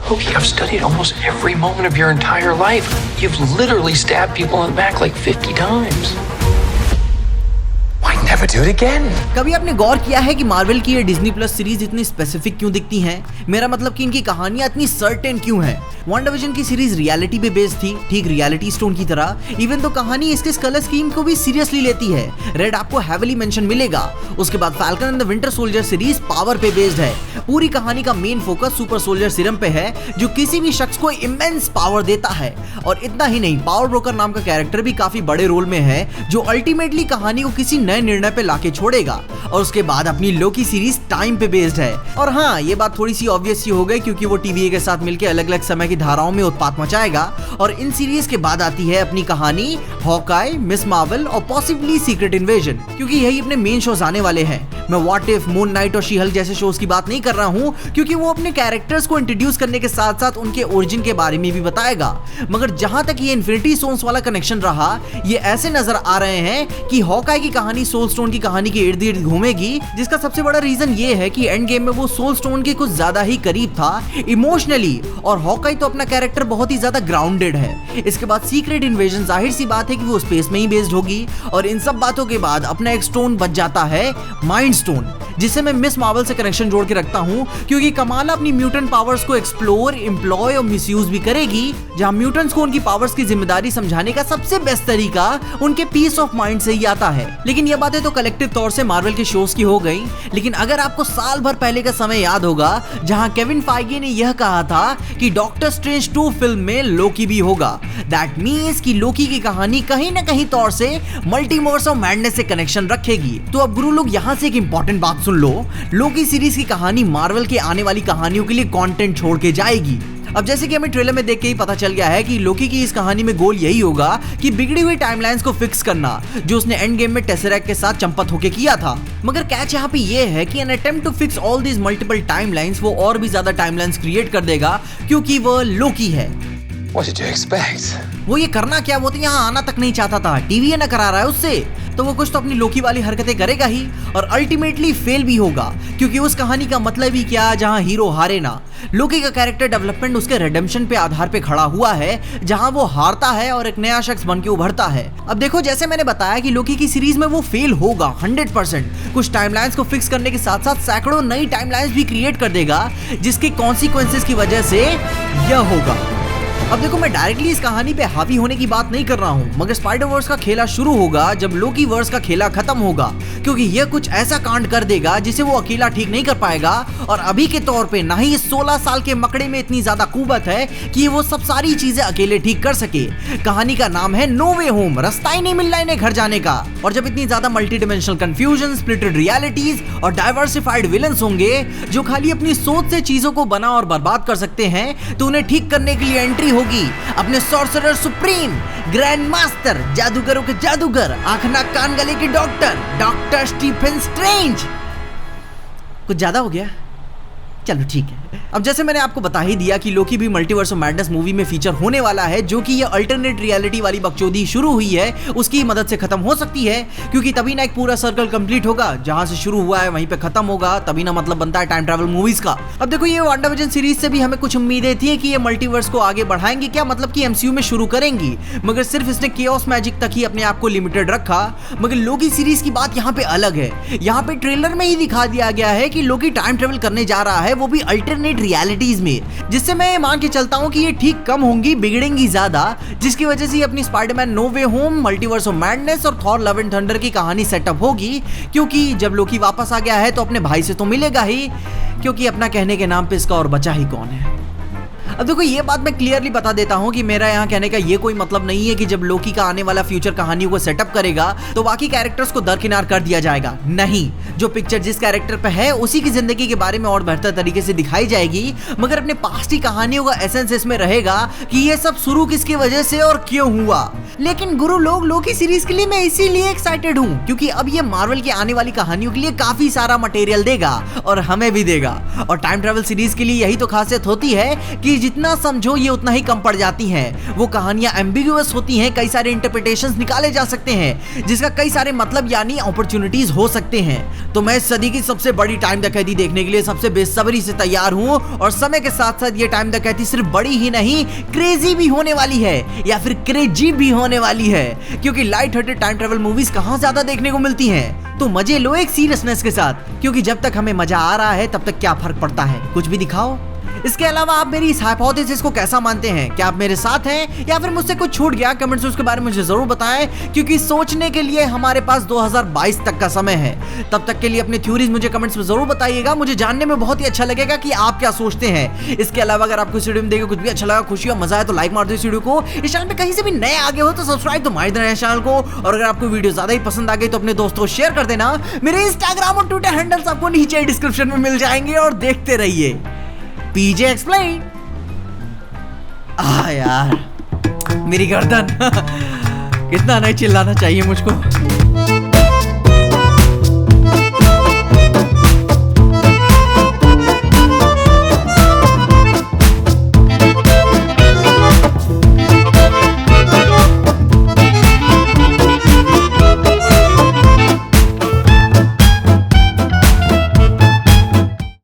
Loki, I've studied almost every moment of your entire life. You've literally stabbed people in the back like 50 times. Why never do it again? कभी आपने गौर किया है कि Marvel की ये Disney plus series इतनी specific क्यों दिखती हैं? मेरा मतलब कि इनकी कहानियां इतनी सर्टेन क्यों हैं? WandaVision की सीरीज रियलिटी पे बेस्ड थी, ठीक रियलिटी स्टोन की तरह। इवन तो कहानी इसके कलर स्कीम को भी सीरियसली लेती है। रेड आपको हेविली मेंशन मिलेगा। उसके बाद falcon and the winter soldier series power पे बेस्ड है। पूरी कहानी का main focus super soldier serum पे है, जो किसी भी शख्स को इमेंस पावर देता है। और इतना ही नहीं, पावर ब्रोकर नाम का कैरेक्टर भी काफी बड़े रोल में है, जो अल्टीमेटली कहानी को किसी नए निर्णय पे लाके छोड़ेगा। और उसके बाद अपनी लोकी सीरीज टाइम पे बेस्ड है। और हाँ, ये बात थोड़ी सी ऑब्वियस सी हो गई, क्योंकि वो TVA के साथ मिलकर अलग अलग समय की धाराओं में उत्पात मचाएगा। और इन सीरीज के बाद आती है अपनी कहानी हॉकाई, मिस मार्वल और पॉसिबली सीक्रेट इन्वेजन, क्योंकि यही अपने मेन शोज आने वाले हैं। मैं व्हाट इफ, मून नाइट और शी हल्क जैसे शोज की बात नहीं कर रहा हूँ, क्योंकि वो अपने कैरेक्टर्स को इंट्रोड्यूस करने के साथ साथ उनके ओरिजिन के बारे में भी बताएगा। मगर जहां तक ये इन्फिनिटी स्टोन्स वाला कनेक्शन रहा, ये ऐसे नजर आ रहे हैं कि हॉकाई की कहानी सोल स्टोन की कहानी के इर्द गिर्द घूमेगी, जिसका सबसे बड़ा रीजन ये है कि एंड गेम में वो सोल स्टोन के कुछ ज्यादा ही करीब था इमोशनली, और हॉकाई तो अपना कैरेक्टर बहुत ही ज्यादा ग्राउंडेड है। इसके बाद सीक्रेट इन्वेजन, जाहिर सी बात है कि वो स्पेस में ही बेस्ड होगी। और इन सब बातों के बाद अपना एक स्टोन बच जाता है माइंड स्टोन, जिसे मैं मिस मार्वल से कनेक्शन जोड़ के रखता हूँ, क्योंकि कमाला अपनी म्यूटेंट पावर्स को एक्सप्लोर, एम्प्लॉय और मिसयूज भी करेगी, जहां म्यूटेंट्स को उनकी पावर्स की जिम्मेदारी समझाने का सबसे बेस्ट तरीका उनके पीस ऑफ माइंड से ही आता है। लेकिन ये बातें तो कलेक्टिव तौर से मार्वल के शोज की हो गई। लेकिन अगर आपको साल भर पहले का समय याद होगा, जहां केविन फाइगी ने यह कहा था कि डॉक्टर स्ट्रेंज 2 फिल्म में लोकी भी होगा, दैट मीन्स कि लोकी की कहानी कहीं ना कहीं तौर से मल्टीवर्स ऑफ मैडनेस से कनेक्शन रखेगी। तो अब गुरु लोग यहाँ से एक इंपॉर्टेंट बात सुन लो, लोकी सीरीज की कहानी मार्वल के आने वाली कहानियों के लिए कंटेंट छोड़ के जाएगी। अब जैसे कि हमें ट्रेलर में देख के ही पता चल गया है कि लोकी की इस कहानी में गोल यही होगा कि बिगड़ी हुई टाइमलाइंस को फिक्स करना, जो उसने एंड गेम में टेसरेक्ट के साथ चंपत होके किया था। मगर कैच यहाँ पे ये है कि an attempt to fix all these multiple timelines वो और भी ज्यादा टाइमलाइंस क्रिएट कर देगा, क्योंकि वो लोकी है। What did you expect? वो ये करना क्या, वो तो यहाँ आना तक नहीं चाहता था, टीवी ना करा रहा है उससे, तो वो कुछ तो अपनी लोकी वाली हरकतें करेगा ही, और अल्टीमेटली फेल भी होगा, क्योंकि उस कहानी का मतलब ही क्या जहाँ हीरो हारे ना। लोकी का कैरेक्टर डेवलपमेंट उसके रिडेम्पशन पे आधार पे खड़ा हुआ है, जहाँ वो हारता है और एक नया शख्स बन के उभरता है। अब देखो, जैसे मैंने बताया कि लोकी की सीरीज में वो फेल होगा 100%, कुछ टाइमलाइंस को फिक्स करने के साथ साथ सैकड़ों नई टाइमलाइंस भी क्रिएट कर देगा, जिसके कॉन्सिक्वेंसेस की वजह से यह होगा। अब देखो, मैं डायरेक्टली इस कहानी पे हावी होने की बात नहीं कर रहा हूँ, मगर स्पाइडर वर्स का खेला शुरू होगा जब लोकी वर्स का खेला खत्म होगा, क्योंकि यह कुछ ऐसा कांड कर देगा जिसे वो अकेला ठीक नहीं कर पाएगा। और अभी के तौर पे ना ही इस 16 साल के मकड़े में इतनी ज्यादा कुवत है कि वो सब सारी चीजें अकेले ठीक कर सके। कहानी का नाम है नो वे होम, रास्ता ही नहीं मिल रहा इन्हें घर जाने का। और जब इतनी ज्यादा multi dimensional confusion, splitted realities और डाइवर्सिफाइड विलन्स होंगे जो खाली अपनी सोच से चीजों को बना और बर्बाद कर सकते हैं, तो उन्हें ठीक करने के लिए एंट्री होगी अपने सॉर्सरर सुप्रीम, ग्रैंड मास्टर, जादूगरों के जादूगर, आंख नाक कान गले के डॉक्टर स्टीफन स्ट्रेंज। कुछ ज्यादा हो गया? चलो ठीक है। अब जैसे मैंने आपको बता ही दिया कि लोकी भी मल्टीवर्स ऑफ मैडनेस मूवी में फीचर होने वाला है, जो कि ये अल्टरनेट रियलिटी वाली बकचोदी शुरू हुई है उसकी मदद से खत्म हो सकती है, क्योंकि तभी ना एक पूरा सर्कल कंप्लीट होगा, जहां से शुरू हुआ है वहीं पे खत्म होगा, तभी ना मतलब बनता है टाइम ट्रैवल मूवीज का। अब देखो, ये वांडाविजन सीरीज से भी हमें कुछ उम्मीदें थी कि ये मल्टीवर्स को आगे बढ़ाएंगे, क्या मतलब कि MCU में शुरू करेंगी, मगर सिर्फ इसने केओस मैजिक तक ही अपने आप को लिमिटेड रखा। मगर लोकी सीरीज की बात यहाँ पे अलग है। यहाँ पे ट्रेलर में ही दिखा दिया गया है कि लोकी टाइम ट्रेवल करने जा रहा है, वो भी अल्टरनेट रियलिटीज में, जिससे मैं ये मान के चलता हूँ कि ये ठीक कम होंगी, बिगड़ेंगी ज्यादा, जिसकी वजह से अपनी Spiderman No Way Home, Multiverse of Madness और थॉर लव एंड थंडर की कहानी सेटअप होगी। क्योंकि जब लोकी वापस आ गया है तो अपने भाई से तो मिलेगा ही, क्योंकि अपना कहने के नाम पे इसका और बचा ही कौन है। अब देखो, ये बात मैं क्लियरली बता देता हूँ कि मेरा यहाँ कहने का ये कोई मतलब नहीं है कि जब लोकी का आने वाला फ्यूचर कहानियों को सेटअप करेगा तो बाकी कैरेक्टर्स को दरकिनार कर दिया जाएगा। नहीं, जो पिक्चर जिस कैरेक्टर पे है उसी की जिंदगी के बारे में और बेहतर तरीके से दिखाई जाएगी, मगर अपने पास्ट की कहानियों का एसेंस इसमें रहेगा कि ये सब शुरू किसकी वजह से और क्यों हुआ। लेकिन गुरु लोग, लोकी सीरीज के लिए मैं इसीलिए एक्साइटेड हूँ क्योंकि अब ये मार्वल की आने वाली कहानियों के लिए काफी सारा मटेरियल देगा और हमें भी देगा। और टाइम ट्रैवल सीरीज के लिए यही तो खासियत होती है कि जितना समझो ये उतना ही कम पड़ जाती हैं। वो कहानियां एम्बिगुअस होती हैं, कई सारे इंटरप्रिटेशंस निकाले जा सकते हैं जिसका कई सारे मतलब यानी अपॉर्चुनिटीज हो सकते हैं। तो मैं इस सदी की सबसे बड़ी टाइम द कैदी देखने के लिए सबसे बेसब्री से तैयार हूं और समय के साथ साथ ये टाइम द कैदी सिर्फ बड़ी ही नहीं क्रेजी भी होने वाली है या फिर क्रेजी भी होने वाली है, क्योंकि light hearted time travel movies कहां ज्यादा देखने को मिलती हैं। तो मजे लो एक सीरियसनेस के साथ, क्योंकि जब तक हमें मजा आ रहा है तब तक क्या फर्क पड़ता है, कुछ भी दिखाओ। इसके अलावा आप मेरी इस हाइपोथेसिस को कैसा मानते हैं? क्या आप मेरे साथ हैं या फिर मुझसे कुछ छूट गया? कमेंट्स में उसके बारे में मुझे जरूर बताएं, क्योंकि सोचने के लिए हमारे पास 2022 तक का समय है। तब तक के लिए अपनी थ्योरीज मुझे कमेंट्स में जरूर बताइएगा, मुझे जानने में बहुत ही अच्छा लगेगा कि आप क्या सोचते हैं। इसके अलावा अगर आपको इस वीडियो में देखकर कुछ भी अच्छा लगा, खुशी और मजा आया तो लाइक मार दो इस वीडियो को। इस चैनल पे कहीं से भी नए आगे हो तो सब्सक्राइब तो मार देना चैनल को, और अगर आपको वीडियो ज्यादा ही पसंद आ गई तो अपने दोस्तों को शेयर कर देना। मेरे इंस्टाग्राम और ट्विटर हैंडल्स आपको नीचे डिस्क्रिप्शन में मिल जाएंगे, और देखते रहिए पीजे एक्सप्लेन। यार मेरी गर्दन कितना नहीं चिल्लाना चाहिए मुझको।